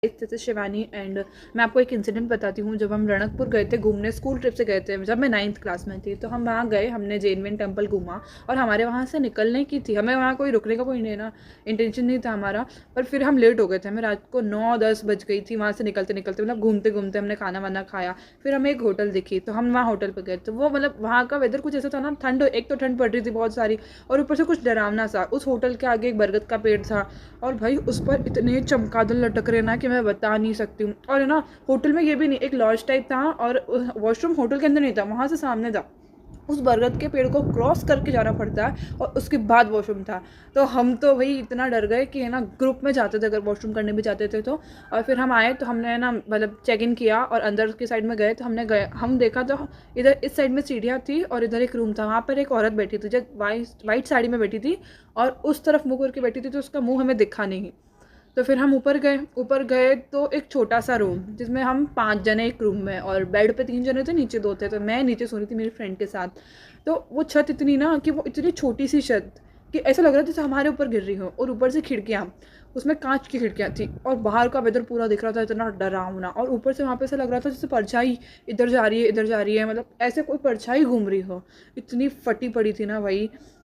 जैसे शिवानी एंड मैं आपको एक इंसिडेंट बताती हूँ। जब हम रणकपुर गए थे घूमने, स्कूल ट्रिप से गए थे, जब मैं 9th क्लास में थी, तो हम वहाँ गए, हमने जैन टेम्पल घूमा और हमारे वहाँ से निकलने की थी, हमें वहाँ कोई रुकने का कोई नहीं ना इंटेंशन नहीं था हमारा। पर फिर हम लेट हो गए थे, हमें रात को 9-10 बज गई थी वहाँ से निकलते निकलते, मतलब घूमते घूमते हमने खाना वाना खाया। फिर हमें एक होटल दिखी तो हम वहाँ होटल पर गए, तो वो मतलब वहाँ का वेदर कुछ ऐसा था ना, ठंड, एक तो ठंड पड़ रही थी बहुत सारी और ऊपर से कुछ डरावना सा। उस होटल के आगे एक बरगद का पेड़ था और भाई उस पर इतने चमगादड़ लटक रहे ना कि मैं बता नहीं सकती हूँ। और है ना, होटल में ये भी नहीं, एक लॉज टाइप था और वॉशरूम होटल के अंदर नहीं था, वहाँ से सामने था। उस बरगद के पेड़ को क्रॉस करके जाना पड़ता है और उसके बाद वॉशरूम था। तो हम तो भाई इतना डर गए कि है ना, ग्रुप में जाते थे अगर वॉशरूम करने भी जाते थे तो। और फिर हम आए तो हमने है ना मतलब चेक इन किया और अंदर की साइड में गए तो हम देखा तो इधर इस साइड में सीढ़ियाँ थी और इधर एक रूम था, वहाँ पर एक औरत बैठी थी जो वाइट साड़ी में बैठी थी और उस तरफ मुँह करके बैठी थी, तो उसका मुँह हमें दिखा नहीं। तो फिर हम ऊपर गए तो एक छोटा सा रूम जिसमें हम 5 जने एक रूम में और बेड पे 3 जने थे, नीचे 2 थे, तो मैं नीचे सो रही थी मेरी फ्रेंड के साथ। तो वो छत इतनी ना कि वो इतनी छोटी सी छत कि ऐसा लग रहा था जैसे हमारे ऊपर गिर रही हो, और ऊपर से खिड़कियाँ, उसमें कांच की खिड़कियाँ थी और बाहर का वेदर पूरा दिख रहा था, इतना डरावना। और ऊपर से वहाँ पे ऐसा लग रहा था जैसे परछाई इधर जा रही है इधर जा रही है, मतलब ऐसे कोई परछाई घूम रही हो, इतनी फटी पड़ी थी ना भाई।